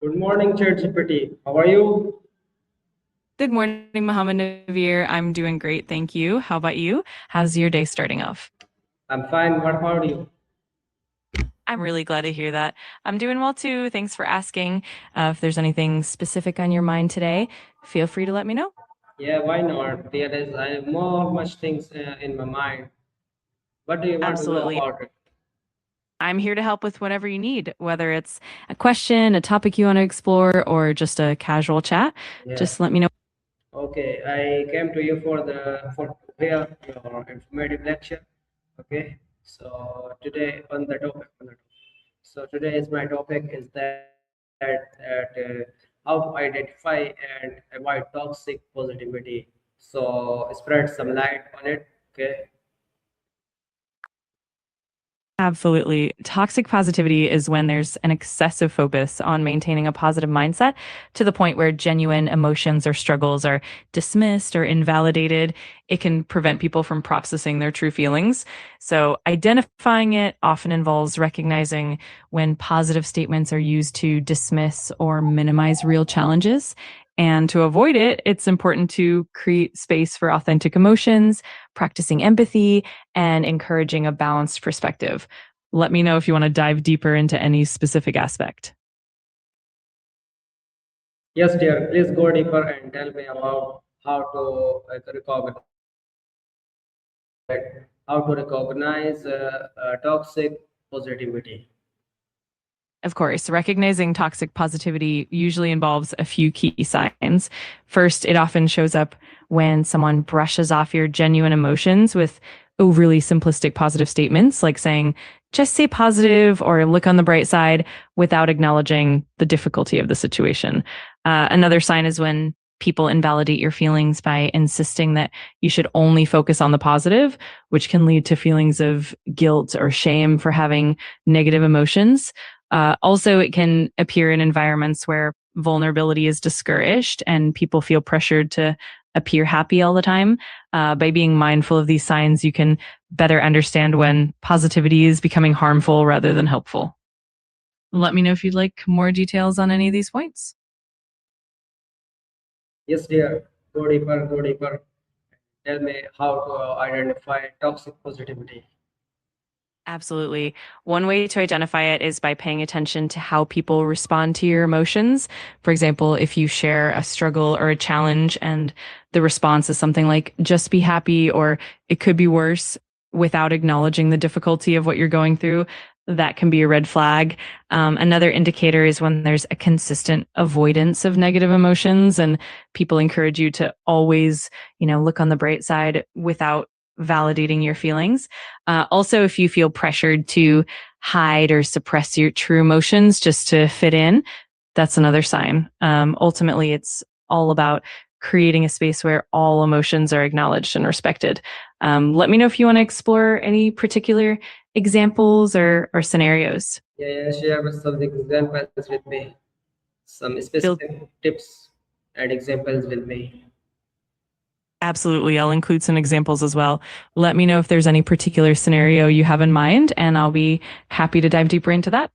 Good morning, ChatGPT. How are you? Good morning, Mohammed Naveer. I'm doing great, thank you. How about you? How's your day starting off? I'm fine. What about you? I'm really glad to hear that. I'm doing well too. Thanks for asking. If there's anything specific on your mind today, feel free to let me know. Yeah, why not? There is I have more much things in my mind. What do you want to know Absolutely. about it? I'm here to help with whatever you need, whether it's a question, a topic you want to explore, or just a casual chat. Yeah. Just let me know. Okay. I came to you for to hear your informative lecture. Okay. So today on the topic. So today's my topic is that how to identify and avoid toxic positivity. So spread some light on it. Okay. Absolutely. Toxic positivity is when there's an excessive focus on maintaining a positive mindset to the point where genuine emotions or struggles are dismissed or invalidated. It can prevent people from processing their true feelings. So, identifying it often involves recognizing when positive statements are used to dismiss or minimize real challenges. And to avoid it, it's important to create space for authentic emotions, practicing empathy, and encouraging a balanced perspective. Let me know if you want to dive deeper into any specific aspect. Yes, dear. Please go deeper and tell me about how to recognize toxic positivity. Of course, recognizing toxic positivity usually involves a few key signs. First, it often shows up when someone brushes off your genuine emotions with overly simplistic positive statements, like saying, just say positive or look on the bright side without acknowledging the difficulty of the situation. Another sign is when people invalidate your feelings by insisting that you should only focus on the positive, which can lead to feelings of guilt or shame for having negative emotions. Also, it can appear in environments where vulnerability is discouraged and people feel pressured to appear happy all the time. By being mindful of these signs, you can better understand when positivity is becoming harmful rather than helpful. Let me know if you'd like more details on any of these points. Yes, dear. Go deeper. Go deeper. Tell me how to identify toxic positivity. Absolutely. One way to identify it is by paying attention to how people respond to your emotions. For example, if you share a struggle or a challenge and the response is something like, just be happy, or it could be worse, without acknowledging the difficulty of what you're going through, that can be a red flag. Another indicator is when there's a consistent avoidance of negative emotions and people encourage you to always, look on the bright side without validating your feelings. Also, if you feel pressured to hide or suppress your true emotions just to fit in, that's another sign. Ultimately, it's all about creating a space where all emotions are acknowledged and respected. Let me know if you want to explore any particular examples or scenarios. Yeah, yeah. Share with some examples with me. Some Feel specific tips and examples with me. Absolutely. I'll include some examples as well. Let me know if there's any particular scenario you have in mind, and I'll be happy to dive deeper into that.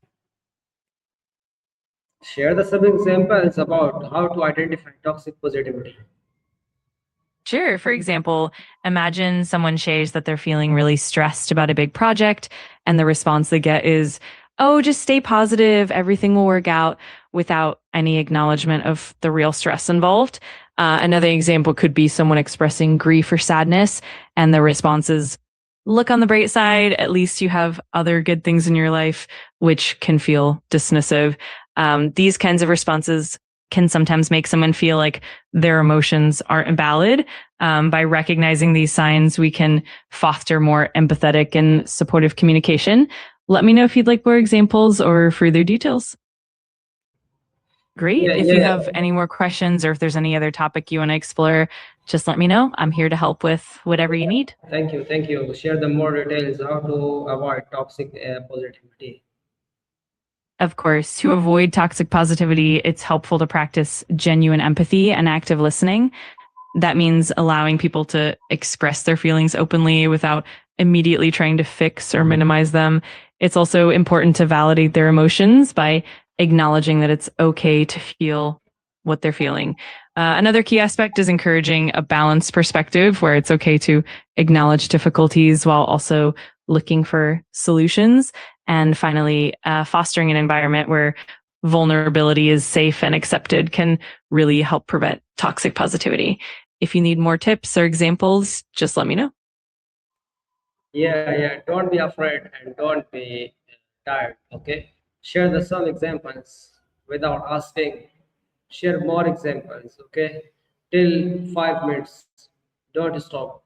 Share the some examples about how to identify toxic positivity. Sure. For example, imagine someone shares that they're feeling really stressed about a big project, and the response they get is, oh, just stay positive, everything will work out, without any acknowledgement of the real stress involved. Another example could be someone expressing grief or sadness, and the response is, look on the bright side, at least you have other good things in your life, which can feel dismissive. These kinds of responses can sometimes make someone feel like their emotions aren't valid. By recognizing these signs, we can foster more empathetic and supportive communication. Let me know if you'd like more examples or further details. Great. Yeah, If you yeah. have any more questions or if there's any other topic you want to explore, just let me know. I'm here to help with whatever you need. Thank you. Thank you. Share the more details how to avoid toxic positivity. Of course, to avoid toxic positivity, it's helpful to practice genuine empathy and active listening. That means allowing people to express their feelings openly without immediately trying to fix or minimize them. It's also important to validate their emotions by acknowledging that it's okay to feel what they're feeling. Another key aspect is encouraging a balanced perspective where it's okay to acknowledge difficulties while also looking for solutions. And finally, fostering an environment where vulnerability is safe and accepted can really help prevent toxic positivity. If you need more tips or examples, just let me know. Yeah, yeah. Don't be afraid and don't be tired. Okay. Share the some examples without asking. Share more examples. Okay. Till 5 minutes. Don't stop.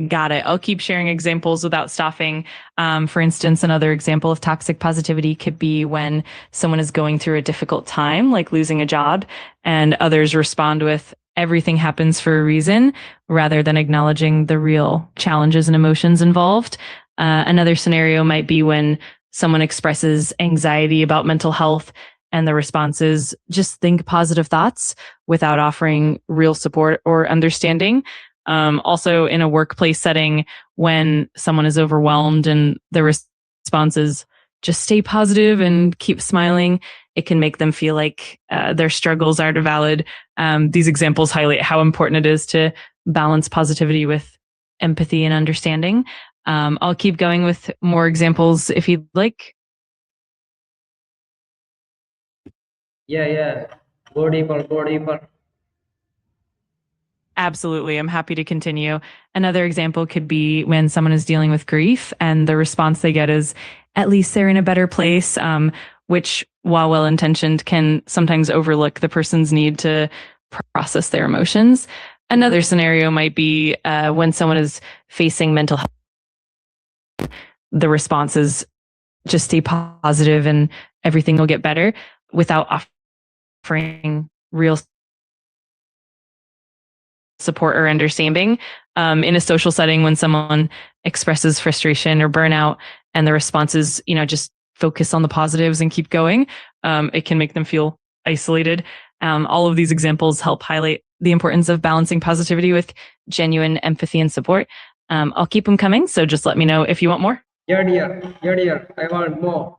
Got it. I'll keep sharing examples without stopping. For instance, another example of toxic positivity could be when someone is going through a difficult time, like losing a job, and others respond with, everything happens for a reason, rather than acknowledging the real challenges and emotions involved. Another scenario might be when someone expresses anxiety about mental health, and the response is just think positive thoughts without offering real support or understanding. Also, in a workplace setting, when someone is overwhelmed and the response is just stay positive and keep smiling, it can make them feel like their struggles aren't valid. These examples highlight how important it is to balance positivity with empathy and understanding. I'll keep going with more examples if you'd like. Yeah, yeah. Go deeper, go deeper. Absolutely. I'm happy to continue. Another example could be when someone is dealing with grief and the response they get is, at least they're in a better place, which, while well intentioned, can sometimes overlook the person's need to process their emotions. Another scenario might be when someone is facing mental health, the response is just stay positive and everything will get better without offering real support or understanding. In a social setting, when someone expresses frustration or burnout and the response is, just focus on the positives and keep going, it can make them feel isolated. All of these examples help highlight the importance of balancing positivity with genuine empathy and support. I'll keep them coming, so just let me know if you want more. Yeah, dear. Yeah, dear. I want more.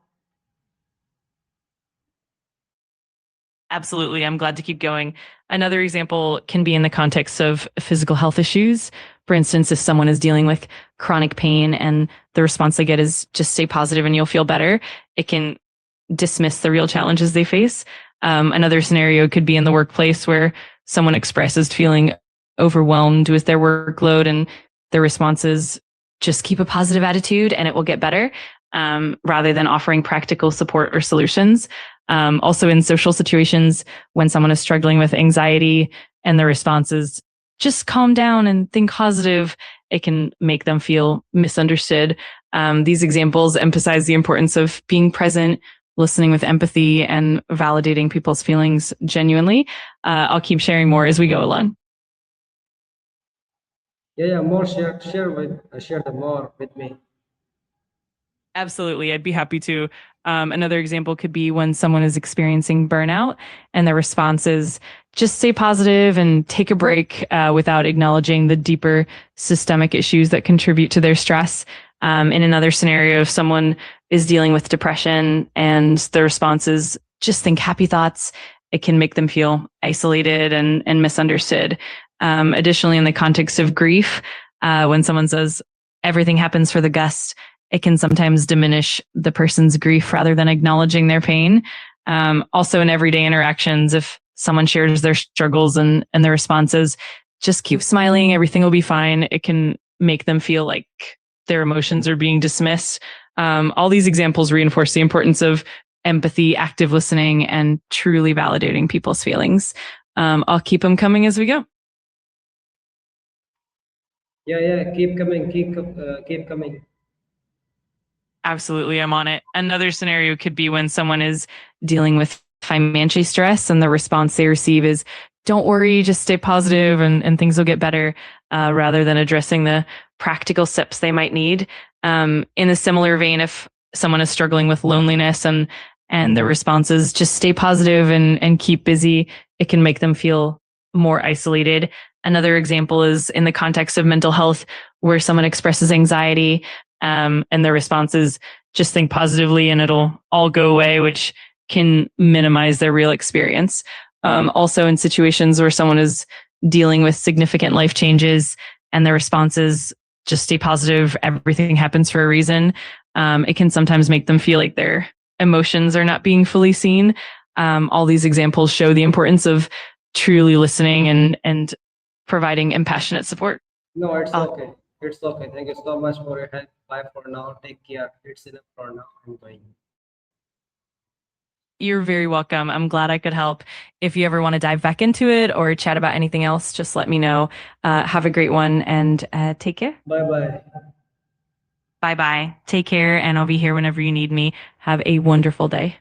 Absolutely. I'm glad to keep going. Another example can be in the context of physical health issues. For instance, if someone is dealing with chronic pain and the response they get is just stay positive and you'll feel better, it can dismiss the real challenges they face. Another scenario could be in the workplace where someone expresses feeling overwhelmed with their workload and their response is just keep a positive attitude and it will get better, rather than offering practical support or solutions. Also, in social situations, when someone is struggling with anxiety and the response is just calm down and think positive, it can make them feel misunderstood. These examples emphasize the importance of being present, listening with empathy, and validating people's feelings genuinely. I'll keep sharing more as we go along. Yeah, yeah. More share the more with me. Absolutely. I'd be happy to. Another example could be when someone is experiencing burnout and their response is just stay positive and take a break, without acknowledging the deeper systemic issues that contribute to their stress. In another scenario, if someone is dealing with depression and the response is just think happy thoughts, it can make them feel isolated and misunderstood. Additionally, in the context of grief, when someone says everything happens for the best, it can sometimes diminish the person's grief rather than acknowledging their pain. Also, in everyday interactions, if someone shares their struggles and the response is just keep smiling, everything will be fine, it can make them feel like their emotions are being dismissed. All these examples reinforce the importance of empathy, active listening, and truly validating people's feelings. I'll keep them coming as we go. Yeah, yeah. Keep coming. Keep coming. Absolutely, I'm on it. Another scenario could be when someone is dealing with financial stress and the response they receive is, don't worry, just stay positive and things will get better, rather than addressing the practical steps they might need. In a similar vein, if someone is struggling with loneliness and the response is just stay positive and keep busy, it can make them feel more isolated. Another example is in the context of mental health, where someone expresses anxiety, and their response is just think positively and it'll all go away, which can minimize their real experience. Also, in situations where someone is dealing with significant life changes and their response is just stay positive, everything happens for a reason, it can sometimes make them feel like their emotions are not being fully seen. All these examples show the importance of truly listening and providing compassionate support. No, it's okay. It's okay. Thank you so much for your help. Bye for now. Take care. It's enough for now. I'm going. You're very welcome. I'm glad I could help. If you ever want to dive back into it or chat about anything else, just let me know. Have a great one and take care. Bye bye. Bye bye. Take care, and I'll be here whenever you need me. Have a wonderful day.